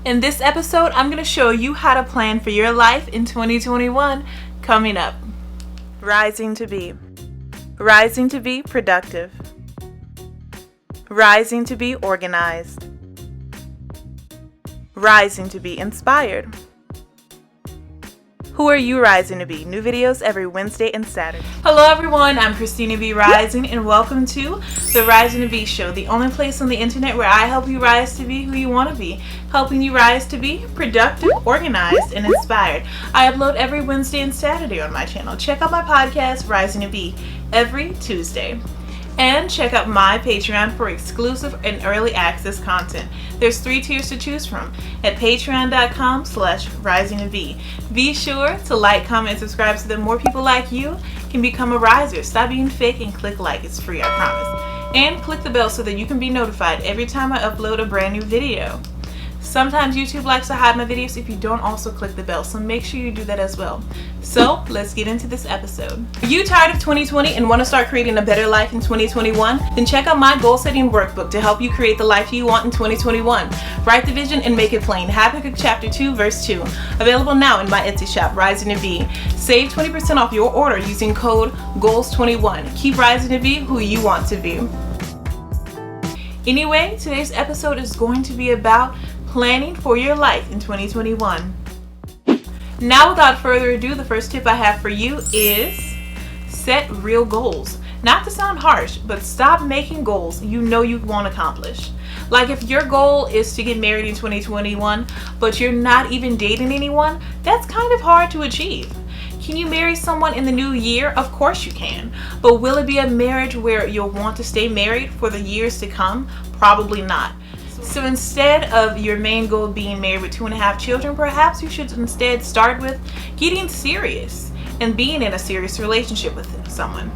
In this episode, I'm going to show you how to plan for your life in 2021 coming up. Rising to be. Rising to be productive. Rising to be organized. Rising to be inspired. Who are you rising to be? New videos every Wednesday and Saturday. Hello everyone, I'm Christina B Rising and welcome to the Rising to Be Show, the only place on the internet where I help you rise to be who you want to be, helping you rise to be productive, organized, and inspired. I upload every Wednesday and Saturday on my channel. Check out my podcast, Rising to Be, every Tuesday. And check out my Patreon for exclusive and early access content. There's 3 tiers to choose from at patreon.com/risingtobe. Be sure to like, comment, and subscribe so that more people like you can become a riser. Stop being fake and click like. It's free, I promise. And click the bell so that you can be notified every time I upload a brand new video. Sometimes YouTube likes to hide my videos if you don't also click the bell, so make sure you do that as well. So let's get into this episode. Are you tired of 2020 and want to start creating a better life in 2021? Then check out my goal setting workbook to help you create the life you want in 2021. Write the vision and make it plain. Habakkuk chapter 2 verse 2. Available now in my Etsy shop, Rising to Be. Save 20% off your order using code GOALS21. Keep rising to be who you want to be. Anyway, today's episode is going to be about planning for your life in 2021. Now, without further ado, the first tip I have for you is set real goals. Not to sound harsh, but stop making goals you know you won't accomplish. Like if your goal is to get married in 2021, but you're not even dating anyone, that's kind of hard to achieve. Can you marry someone in the new year? Of course you can. But will it be a marriage where you'll want to stay married for the years to come? Probably not. So instead of your main goal being married with 2.5 children, perhaps you should instead start with getting serious and being in a serious relationship with someone.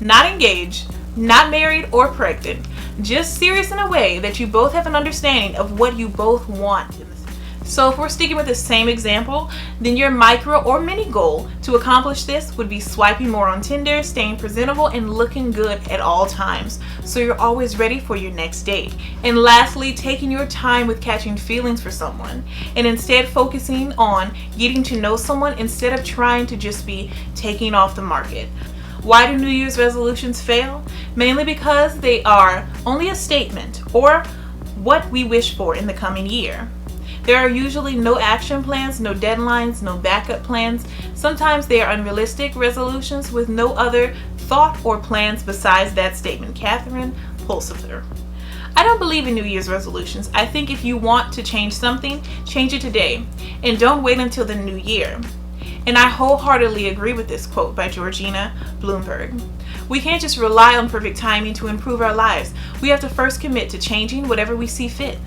Not engaged, not married or pregnant, just serious in a way that you both have an understanding of what you both want. So if we're sticking with the same example, then your micro or mini goal to accomplish this would be swiping more on Tinder, staying presentable, and looking good at all times, so you're always ready for your next date. And lastly, taking your time with catching feelings for someone, and instead focusing on getting to know someone instead of trying to just be taking off the market. Why do New Year's resolutions fail? Mainly because they are only a statement or what we wish for in the coming year. There are usually no action plans, no deadlines, no backup plans. Sometimes they are unrealistic resolutions with no other thought or plans besides that statement. Catherine Pulsifer. I don't believe in New Year's resolutions. I think if you want to change something, change it today and don't wait until the new year. And I wholeheartedly agree with this quote by Georgina Bloomberg. We can't just rely on perfect timing to improve our lives. We have to first commit to changing whatever we see fit.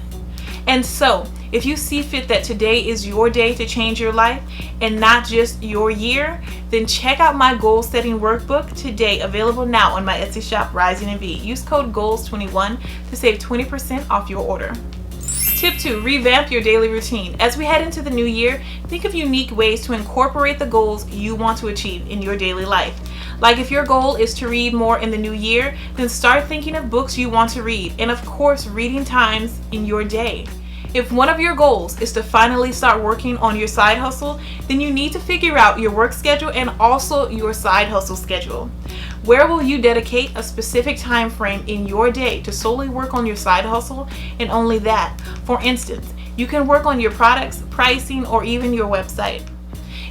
And so, if you see fit that today is your day to change your life and not just your year, then check out my goal setting workbook today, available now on my Etsy shop, Rising to Be. Use code GOALS21 to save 20% off your order. Tip 2, revamp your daily routine. As we head into the new year, think of unique ways to incorporate the goals you want to achieve in your daily life. Like if your goal is to read more in the new year, then start thinking of books you want to read, and of course, reading times in your day. If one of your goals is to finally start working on your side hustle, then you need to figure out your work schedule and also your side hustle schedule. Where will you dedicate a specific time frame in your day to solely work on your side hustle and only that? For instance, you can work on your products, pricing, or even your website.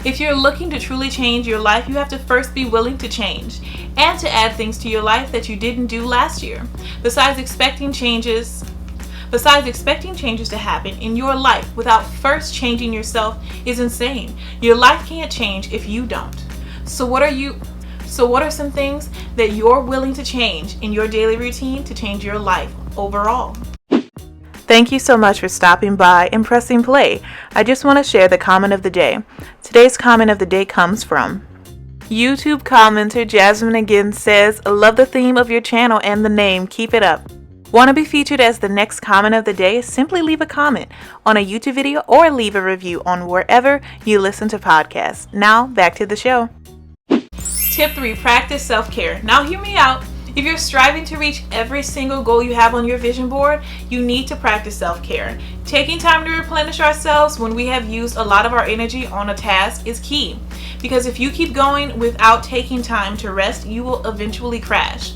If you're looking to truly change your life, you have to first be willing to change and to add things to your life that you didn't do last year. Besides expecting changes to happen in your life without first changing yourself is insane. Your life can't change if you don't. So what are some things that you're willing to change in your daily routine to change your life overall? Thank you so much for stopping by and pressing play. I just want to share the comment of the day. Today's comment of the day comes from YouTube commenter Jasmine again says, "Love the theme of your channel and the name. Keep it up." Want to be featured as the next comment of the day? Simply leave a comment on a YouTube video or leave a review on wherever you listen to podcasts. Now, back to the show. Tip 3, practice self-care. Now hear me out. If you're striving to reach every single goal you have on your vision board, you need to practice self-care. Taking time to replenish ourselves when we have used a lot of our energy on a task is key, because if you keep going without taking time to rest, you will eventually crash.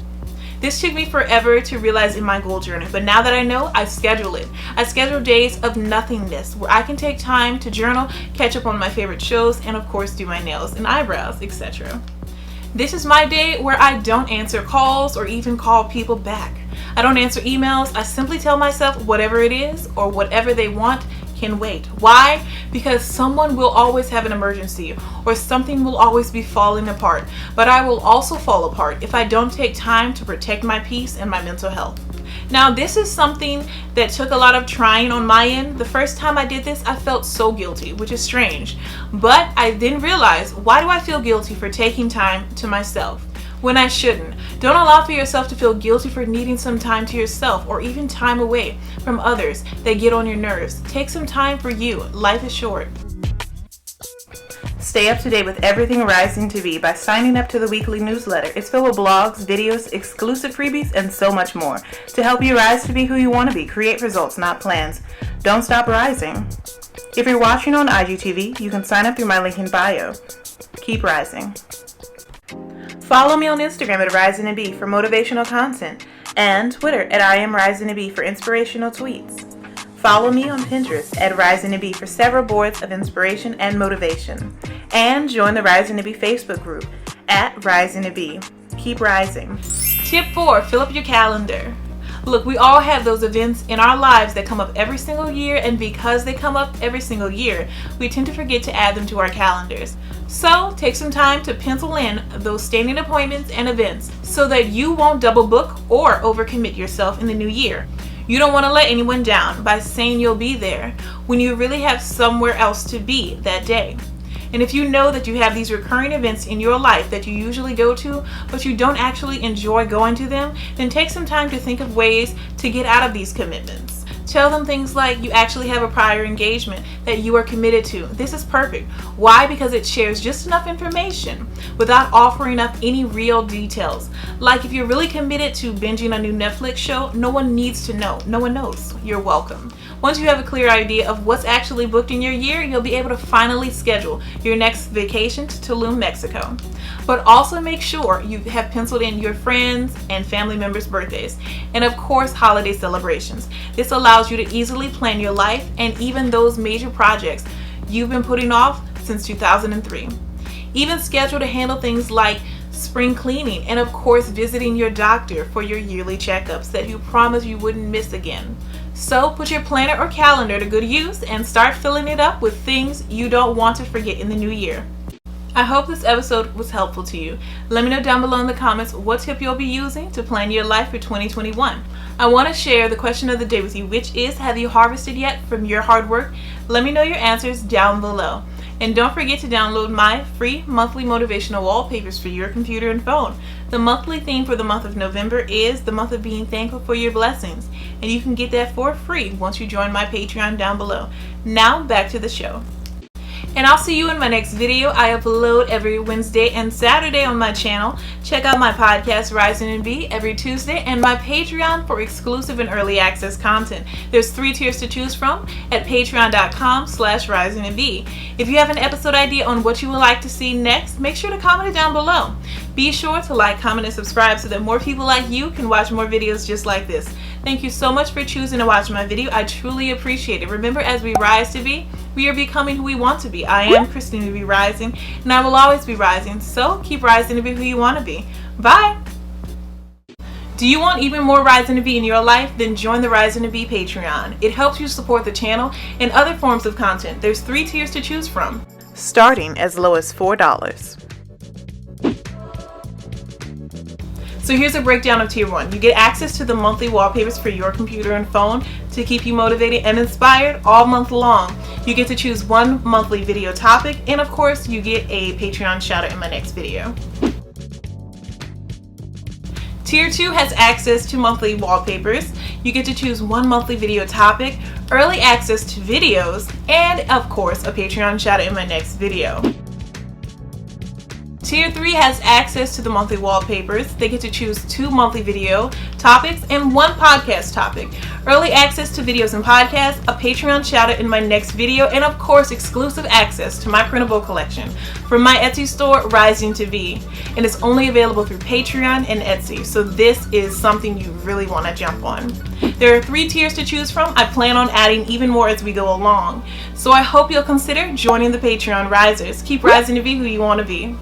This took me forever to realize in my goal journey, but now that I know, I schedule it. I schedule days of nothingness where I can take time to journal, catch up on my favorite shows, and of course do my nails and eyebrows, etc. This is my day where I don't answer calls or even call people back. I don't answer emails. I simply tell myself whatever it is or whatever they want can wait. Why? Because someone will always have an emergency or something will always be falling apart. But I will also fall apart if I don't take time to protect my peace and my mental health. Now, this is something that took a lot of trying on my end. The first time I did this, I felt so guilty, which is strange. But I then realized, why do I feel guilty for taking time to myself when I shouldn't? Don't allow for yourself to feel guilty for needing some time to yourself or even time away from others that get on your nerves. Take some time for you. Life is short. Stay up to date with everything Rising to Be by signing up to the weekly newsletter. It's filled with blogs, videos, exclusive freebies, and so much more to help you rise to be who you want to be. Create results, not plans. Don't stop rising. If you're watching on IGTV, you can sign up through my link in bio. Keep rising. Follow me on Instagram at risingtobe for motivational content and Twitter at IamRisingToBe for inspirational tweets. Follow me on Pinterest at Rising to Be for several boards of inspiration and motivation. And join the Rising to Be Facebook group at Rising to Be. Keep rising. Tip 4, fill up your calendar. Look, we all have those events in our lives that come up every single year, and because they come up every single year, we tend to forget to add them to our calendars. So take some time to pencil in those standing appointments and events so that you won't double book or overcommit yourself in the new year. You don't want to let anyone down by saying you'll be there when you really have somewhere else to be that day. And if you know that you have these recurring events in your life that you usually go to, but you don't actually enjoy going to them, then take some time to think of ways to get out of these commitments. Tell them things like you actually have a prior engagement that you are committed to. This is perfect. Why? Because it shares just enough information without offering up any real details. Like if you're really committed to binging a new Netflix show, no one needs to know. No one knows. You're welcome. Once you have a clear idea of what's actually booked in your year, you'll be able to finally schedule your next vacation to Tulum, Mexico. But also make sure you have penciled in your friends and family members' birthdays, and of course holiday celebrations. This allows you to easily plan your life and even those major projects you've been putting off since 2003. Even schedule to handle things like spring cleaning and of course visiting your doctor for your yearly checkups that you promised you wouldn't miss again. So put your planner or calendar to good use and start filling it up with things you don't want to forget in the new year. I hope this episode was helpful to you. Let me know down below in the comments what tip you'll be using to plan your life for 2021. I want to share the question of the day with you, which is, have you harvested yet from your hard work? Let me know your answers down below. And don't forget to download my free monthly motivational wallpapers for your computer and phone. The monthly theme for the month of November is the month of being thankful for your blessings. And you can get that for free once you join my Patreon down below. Now back to the show. And I'll see you in my next video. I upload every Wednesday and Saturday on my channel. Check out my podcast, Rising to Be, every Tuesday, and my Patreon for exclusive and early access content. There's 3 tiers to choose from at patreon.com/risingtobe. If you have an episode idea on what you would like to see next, make sure to comment it down below. Be sure to like, comment, and subscribe so that more people like you can watch more videos just like this. Thank you so much for choosing to watch my video. I truly appreciate it. Remember, as we rise to be, we are becoming who we want to be. I am Christina B Rising, and I will always be rising. So keep rising to be who you want to be. Bye! Do you want even more Rising to Be in your life? Then join the Rising to Be Patreon. It helps you support the channel and other forms of content. There's 3 tiers to choose from, starting as low as $4. So here's a breakdown of Tier 1. You get access to the monthly wallpapers for your computer and phone to keep you motivated and inspired all month long. You get to choose 1 monthly video topic, and of course you get a Patreon shout out in my next video. Tier 2 has access to monthly wallpapers. You get to choose 1 monthly video topic, early access to videos, and of course a Patreon shout out in my next video. Tier 3 has access to the monthly wallpapers. They get to choose 2 monthly video topics and 1 podcast topic. Early access to videos and podcasts, a Patreon shout out in my next video, and of course exclusive access to my printable collection from my Etsy store, risingtobe. And it's only available through Patreon and Etsy, so this is something you really want to jump on. There are 3 tiers to choose from. I plan on adding even more as we go along. So I hope you'll consider joining the Patreon risers. Keep rising to be who you want to be.